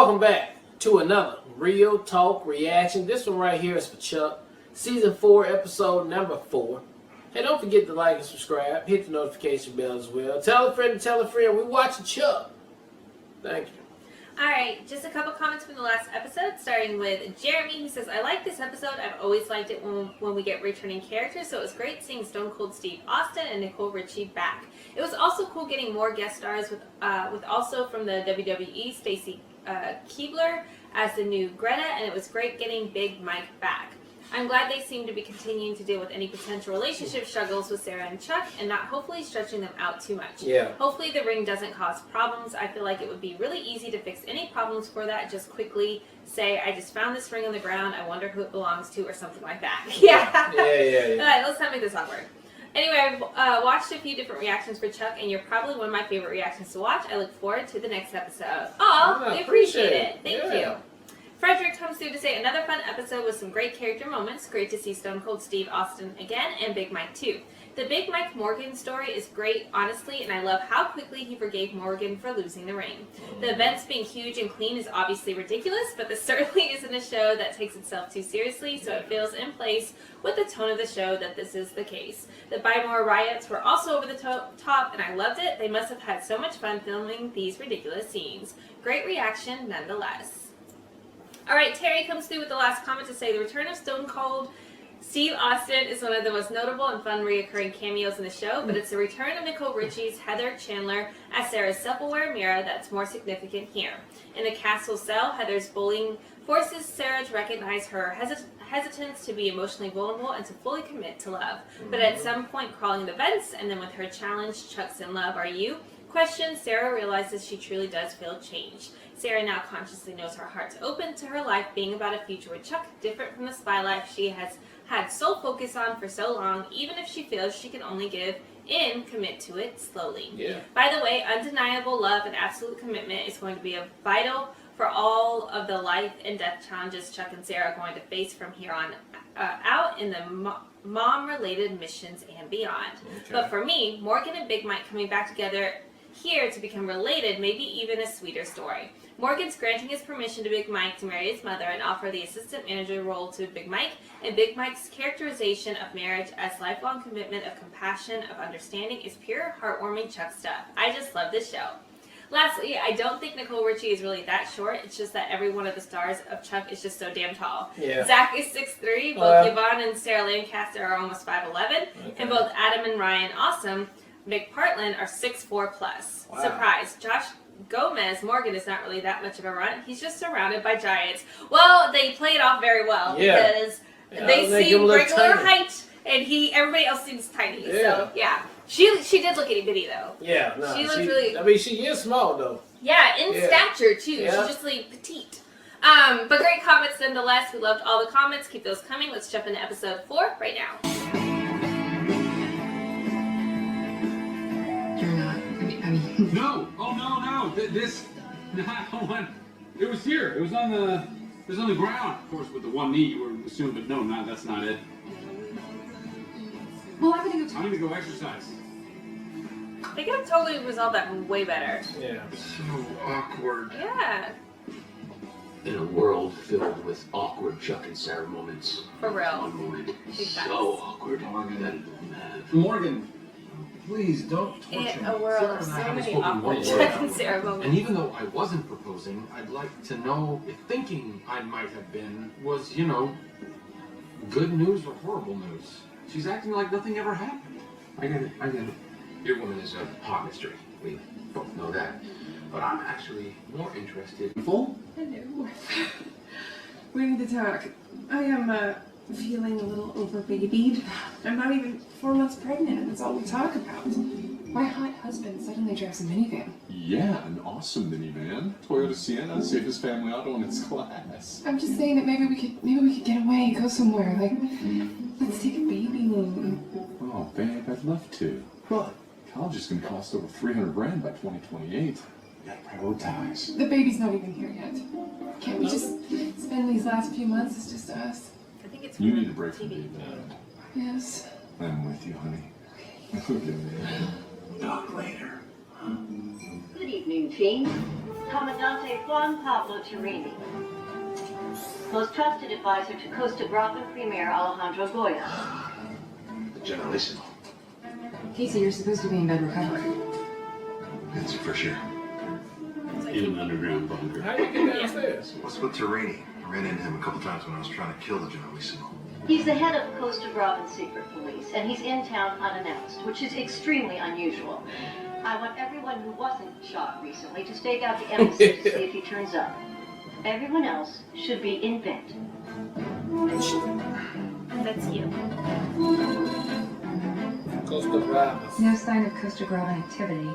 Welcome back to another Real Talk Reaction. This one right here is for Chuck. Season 4, episode number 4. Hey, don't forget to like and subscribe. Hit the notification bell as well. Tell a friend to tell a friend. We're watching Chuck. Thank you. Alright, just a couple comments from the last episode, starting with Jeremy, who says, I like this episode. I've always liked it when we get returning characters, so it was great seeing Stone Cold Steve Austin and Nicole Richie back. It was also cool getting more guest stars with also from the WWE, Stacy Keibler as the new Greta, and it was great getting Big Mike back. I'm glad they seem to be continuing to deal with any potential relationship struggles with Sarah and Chuck and not hopefully stretching them out too much. Yeah. Hopefully the ring doesn't cause problems. I feel like it would be really easy to fix any problems for that. Just quickly say, I just found this ring on the ground. I wonder who it belongs to or something like that. Yeah. Yeah. All right, let's not make this awkward. Anyway, I've watched a few different reactions for Chuck, and you're probably one of my favorite reactions to watch. I look forward to the next episode. Oh, we appreciate it. Thank you. Frederick comes through to say another fun episode with some great character moments. Great to see Stone Cold Steve Austin again and Big Mike too. The Big Mike Morgan story is great, honestly, and I love how quickly he forgave Morgan for losing the ring. The events being huge and clean is obviously ridiculous, but this certainly isn't a show that takes itself too seriously, so it feels in place with the tone of the show that this is the case. The Bymore riots were also over the top, and I loved it. They must have had so much fun filming these ridiculous scenes. Great reaction nonetheless. Alright, Terry comes through with the last comment to say the return of Stone Cold Steve Austin is one of the most notable and fun reoccurring cameos in the show, but it's the return of Nicole Richie's Heather Chandler as Sarah's self-aware mirror that's more significant here. In the castle cell, Heather's bullying forces Sarah to recognize her hesitance to be emotionally vulnerable and to fully commit to love. But at some point, crawling the vents, and then with her challenge, Chuck's in love, are you? Question, Sarah realizes she truly does feel changed. Sarah now consciously knows her heart's open to her life being about a future with Chuck, different from the spy life she has had sole focus on for so long, even if she feels she can only give in, commit to it slowly. Yeah. By the way, undeniable love and absolute commitment is going to be vital for all of the life and death challenges Chuck and Sarah are going to face from here on out in the mom-related missions and beyond. Okay. But for me, Morgan and Big Mike coming back together here to become related, maybe even a sweeter story. Morgan's granting his permission to Big Mike to marry his mother and offer the assistant manager role to Big Mike, and Big Mike's characterization of marriage as lifelong commitment of compassion, of understanding is pure heartwarming Chuck stuff. I just love this show. Lastly, I don't think Nicole Richie is really that short. It's just that every one of the stars of Chuck is just so damn tall. Yeah. Zach is 6'3", both Yvonne and Sarah Lancaster are almost 5'11", and both Adam and Ryan Awesome McPartland are 6'4" plus. Wow. Surprise! Josh Gomez Morgan is not really that much of a runt. He's just surrounded by giants. Well, they play it off very well because they seem regular height, and everybody else seems tiny. Yeah. So yeah, she did look itty bitty though. Yeah, no, she looked really. I mean, she is small though. Yeah, in stature too. Yeah. She's just like petite. But great comments nonetheless. We loved all the comments. Keep those coming. Let's jump into episode 4 right now. No! Oh no! This, no, it was here. It was on the ground. Of course, with the one knee, you were assuming, but no, that's not it. Well, I'm gonna go. I need to go exercise. They could have totally resolved that way better. Yeah. So awkward. Yeah, In a world filled with awkward Chuck and Sarah moments. for real. One moment Big facts. so awkward Morgan. that it'll mad. Morgan, please don't In torture me. a world Sarah of and I so haven't many spoken awkward one Chuck word. and Sarah And moments. even though I wasn't proposing, I'd like to know if thinking I might have been was, good news or horrible news. She's acting like nothing ever happened. I get it. Your woman is a hot mystery. We both know that. But I'm actually more interested. Hello. We need to talk. I am feeling a little over-babied. I'm not even 4 months pregnant, and that's all we talk about. My hot husband suddenly drives a minivan. Yeah, an awesome minivan. Toyota Sienna, safest family auto in its class. I'm just saying that maybe we could get away, go somewhere. Like, let's take a baby moon. Oh, babe, I'd love to. But college is going to cost over $300,000 by 2028. We gotta prioritize. The baby's not even here yet. Can't we just spend these last few months as just us? I think it's You need a break from being Yes. I'm with you, honey. Okay. Talk later. Good evening, team. Comandante Juan Pablo Turini. Most trusted advisor to Costa Brava Premier Alejandro Goya. The Generalissimo. Casey, you're supposed to be in bed recovering. That's for sure. In an underground bunker. How you get downstairs? What's with Turini? I ran into him a couple times when I was trying to kill the Generalissimo. He's the head of Costa Brava Secret Police, and he's in town unannounced, which is extremely unusual. I want everyone who wasn't shot recently to stake out the embassy to see if he turns up. Everyone else should be in bed. That's you. Costa Bravas. No sign of Costa Brava activity.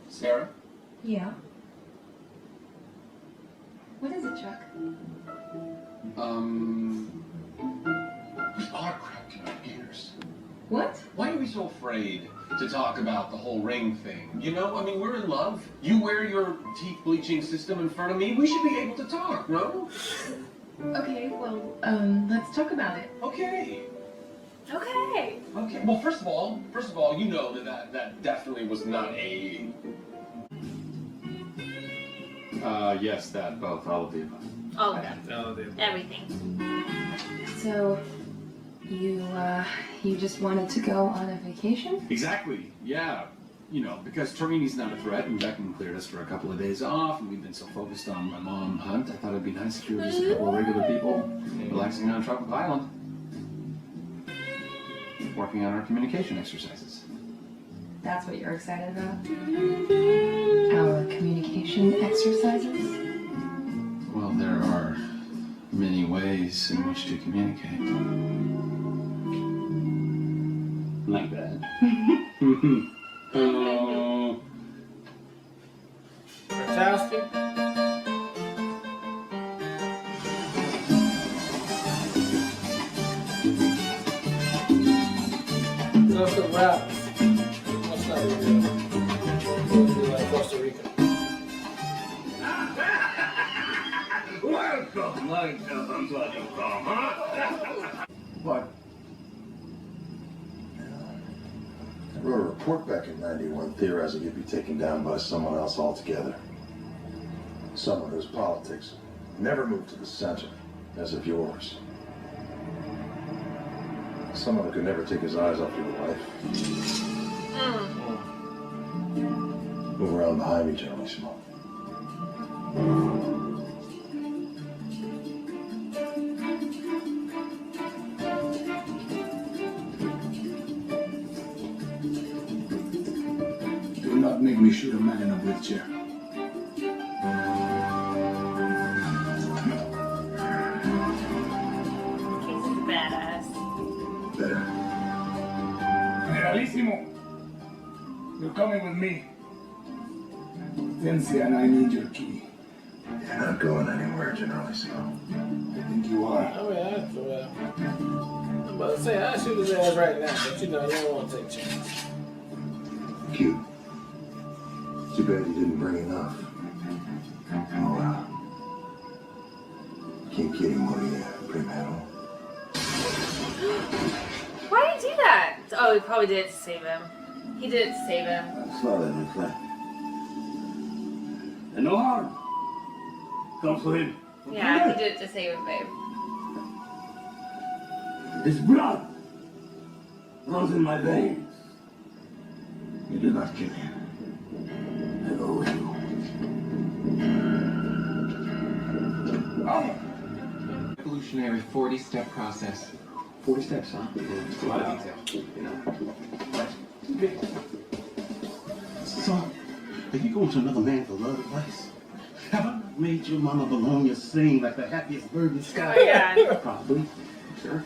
Sarah? Yeah. What is it, Chuck? We are cracked in our gears. What? Why are we so afraid to talk about the whole ring thing? You know, I mean, we're in love. You wear your teeth bleaching system in front of me. We should be able to talk, no? Okay, well, let's talk about it. Okay. Okay. Okay. Well, first of all, you know that definitely was not a. Yes, that, both, all of the above. All of them. Everything. So, you just wanted to go on a vacation? Exactly, yeah. You know, because Torini's not a threat, and Beckman cleared us for a couple of days off, and we've been so focused on my mom Hunt, I thought it'd be nice if we were just a couple of regular people relaxing on a tropical island. Working on our communication exercises. That's what you're excited about? Our communication exercises? Well, there are many ways in which to communicate. Like that. Wachowski? Costa Bravas. What's that real? It'll be like Costa Rica. What? I wrote a report back in '91 theorizing you'd be taken down by someone else altogether. Someone whose politics never moved to the center, as of yours. Someone who could never take his eyes off your wife. Move around behind me, Generalissimo. Do not make me shoot a man in a wheelchair. Casey's badass. Better. Generalissimo, you're coming with me. Ciencia, and I need your key. You're not going anywhere, Generalissimo. I think you are. I mean, I'm about to say, I'll shoot his ass right now, but you know, you don't want to take chances. Cute. Too bad you didn't bring enough. Oh, ¿Quién quiere morir primero? Why did he do that? Oh, he probably did it to save him. He did it to save him. I saw that reflect. And no harm comes to him. Yeah, he did it to save him, babe. His blood runs in my veins. You did not kill him. I owe you. Evolutionary 40-step process. 40 steps, huh? It's a lot of detail, you know. So, are you going to another man for love advice? Have I not made your mama Bologna sing like the happiest bird in the sky? Oh my God. Probably. Sure.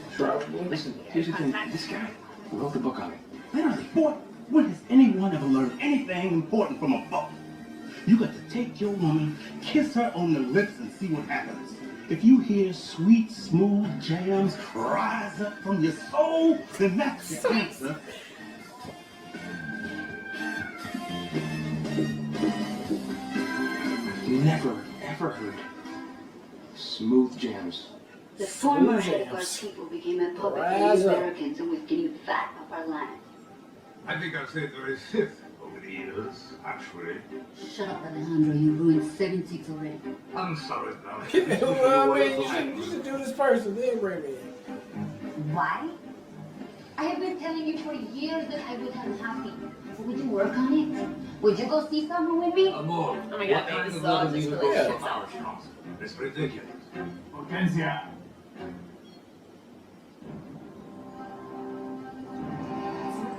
Listen, here's the thing. This guy wrote the book on it. Literally, boy, when has anyone ever learned anything important from a book? You got to take your woman, kiss her on the lips, and see what happens. If you hear sweet, smooth jams rise up from your soul, then that's your answer. Never, ever heard smooth jams The former Smooth head of our jams. people became a puppet for Rise the up. Americans and was getting fat off our land. I think I've stayed very stiff over the years, actually. Shut up, Alejandro. You ruined 7 chicks already. I'm sorry, darling. Well, I mean, you should do this person, then bring me in. Why? I have been telling you for years that I was unhappy. Would you work on it? Would you go see someone with me? Amor, Oh my God, baby, this is all just relationship stuff. it's ridiculous. Hortensia.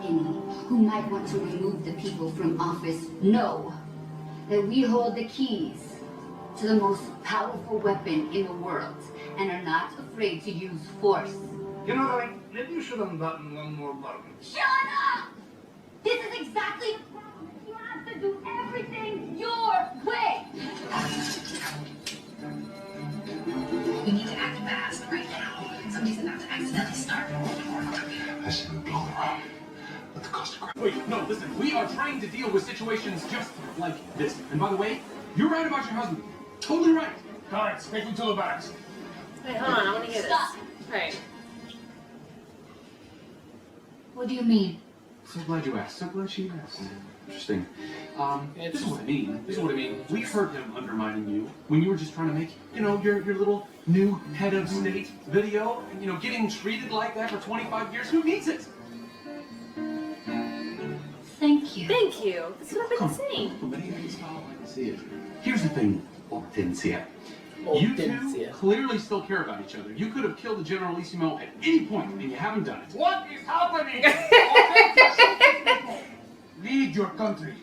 Any who might want to remove the people from office know that we hold the keys to the most powerful weapon in the world and are not afraid to use force. You know, darling, maybe you should unbutton one more button. Shut up! This is exactly the problem. You have to do everything your way. We need to act fast right now. Somebody's about to accidentally start World War III. I say we blow the rock at the cost of crap. Wait, no, listen. We are trained to deal with situations just like this. And by the way, you're right about your husband. Totally right. Guards, take him to the barracks. Hey, hold on, I want to hear this. Stop. Alright. What do you mean? So glad you asked. So glad she asked. Interesting. This is what I mean. This is what I mean. We heard him undermining you when you were just trying to make, your little new head of state video. And, getting treated like that for 25 years. Who needs it? Thank you. Thank you. That's what I've been saying. Here's the thing, Hortensia. You two clearly still care about each other. You could have killed the Generalissimo at any point, and you haven't done it. What is happening? Lead your country.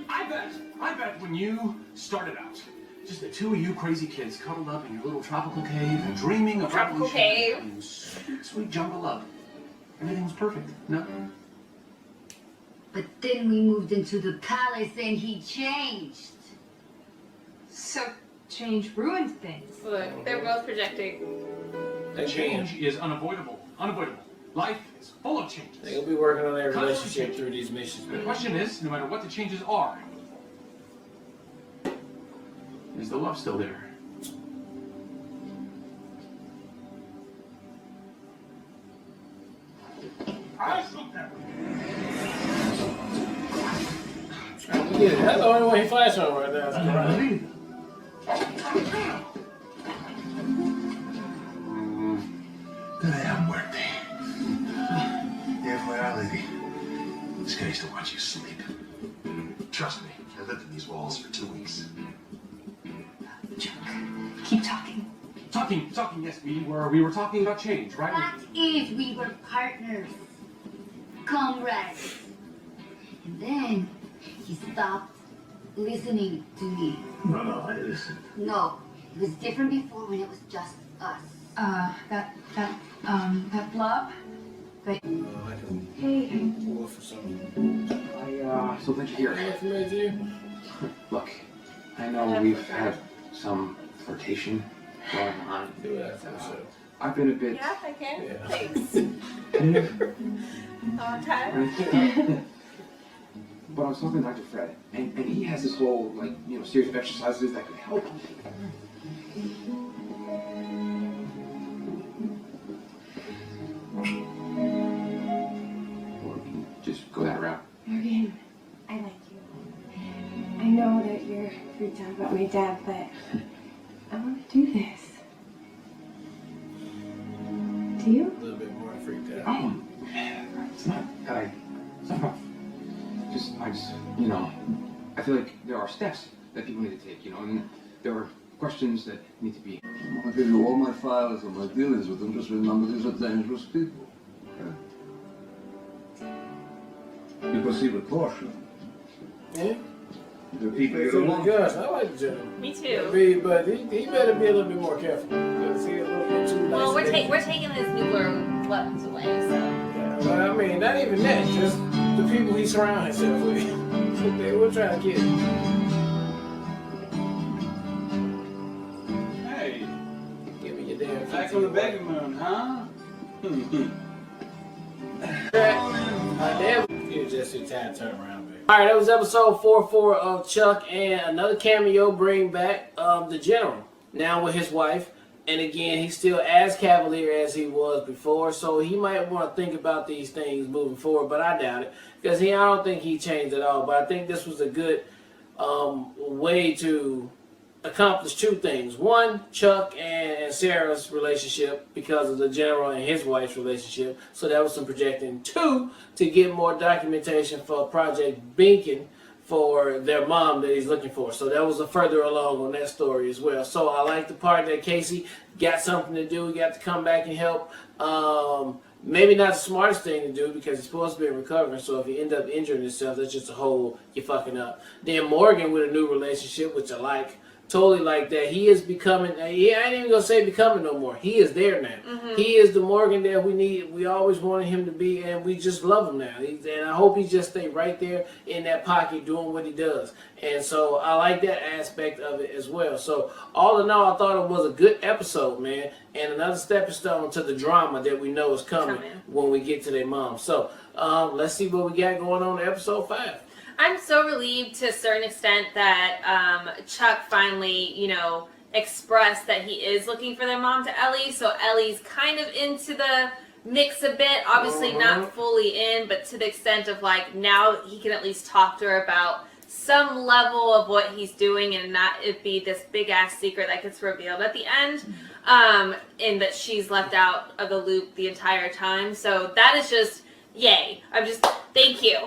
I bet when you started out, just the two of you crazy kids cuddled up in your little tropical cave and dreaming of Tropical revolution cave. in sweet, sweet jungle love. Everything was perfect. No? But then we moved into the palace and he changed. So change ruined things. Look, they're both projecting. Change is unavoidable. Unavoidable. Life is full of changes. They'll be working on their relationship through these missions. The question is, no matter what the changes are, is the love still there? I shoot them. Yeah, that's the only one he flashed on right now. Good damn workday. FYI, lady, this guy used to watch you sleep. Trust me, I lived in these walls for 2 weeks. Chuck, keep talking. Talking, yes, we were talking about change, right? That is, we were partners. Comrades. And then he stopped listening to me. No, I listen. No, it was different before when it was just us. That blob? Hey. Or for something. So glad you're here. Anything familiar to you? Look, I know we've had some flirtation going on. Do that for sure. I've been a bit. Yeah, I can. Yeah. Thanks. Long time. But I was talking to Dr. Fred, and he has this whole, series of exercises that could help. Or we can just go that route. Morgan, I like you. I know that you're freaked out about my dad, but I want to do this. Do you? A little bit more freaked out. Oh, it's not that it's not about, I feel like there are steps that people need to take, and there are questions that need to be. I'll give you all my files and my dealings with them. Just remember, these are dangerous people. Okay? You proceed with caution. Yeah? The people you So don't want. gosh, I like the general. Me too. But he better be a little bit more careful. Because he a little bit too nice. Well, we're taking his nuclear weapons away, so. Yeah, well, I mean, not even that. Just the people he surrounds himself with. They were trying to kill him. Hey, Give me your damn back from the baby moon, huh? You just in time to turn around, baby. Alright, that was episode 44 of Chuck, and another cameo bring back the General. now with his wife. And again, he's still as cavalier as he was before, so he might want to think about these things moving forward, but I doubt it. Because I don't think he changed at all, but I think this was a good way to accomplish two things. One, Chuck and Sarah's relationship because of the general and his wife's relationship, so that was some projecting. Two, to get more documentation for Project Beacon for their mom that he's looking for. So that was a further along on that story as well. So I like the part that Casey got something to do, got to come back and help. Maybe not the smartest thing to do because he's supposed to be recovering, so if you end up injuring yourself, that's just a whole, you're fucking up. Then Morgan with a new relationship, which I like. Totally like that. He is becoming, I ain't even going to say becoming no more. He is there now. Mm-hmm. He is the Morgan that we need. We always wanted him to be, and we just love him now. And I hope he just stay right there in that pocket doing what he does. And so I like that aspect of it as well. So all in all, I thought it was a good episode, man. And another stepping stone to the drama that we know is coming when we get to their mom. So let's see what we got going on in episode 5. I'm so relieved to a certain extent that Chuck finally, expressed that he is looking for their mom to Ellie. So Ellie's kind of into the mix a bit. Obviously not fully in, but to the extent of now he can at least talk to her about some level of what he's doing and not it be this big ass secret that gets revealed at the end. And that she's left out of the loop the entire time. So that is just yay. Thank you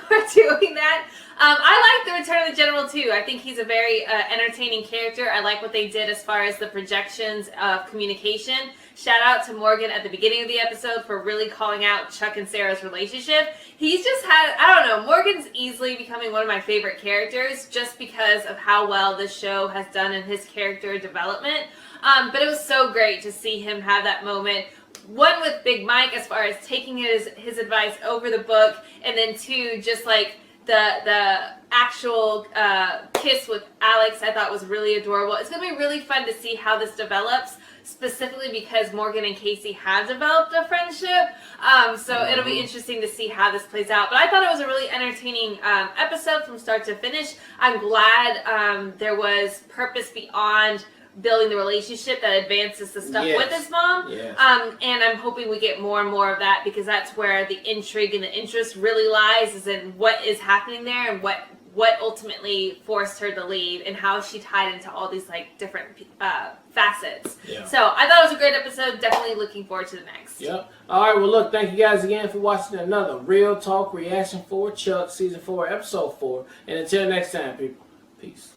for doing that. I like the Return of the General too. I think he's a very entertaining character. I like what they did as far as the projections of communication. Shout out to Morgan at the beginning of the episode for really calling out Chuck and Sarah's relationship. He's just had, I don't know, Morgan's easily becoming one of my favorite characters just because of how well this show has done in his character development. But it was so great to see him have that moment. One with Big Mike as far as taking his advice over the book, and then two, just the actual kiss with Alex I thought was really adorable. It's going to be really fun to see how this develops, specifically because Morgan and Casey have developed a friendship. So it'll be interesting to see how this plays out. But I thought it was a really entertaining episode from start to finish. I'm glad there was purpose beyond building the relationship that advances the stuff with his mom. Yes. And I'm hoping we get more and more of that because that's where the intrigue and the interest really lies, is in what is happening there and what ultimately forced her to leave and how she tied into all these different facets. Yeah. So I thought it was a great episode. Definitely looking forward to the next. Yep. All right. Well, look, thank you guys again for watching another Real Talk Reaction for Chuck Season 4, Episode 4. And until next time, people, peace.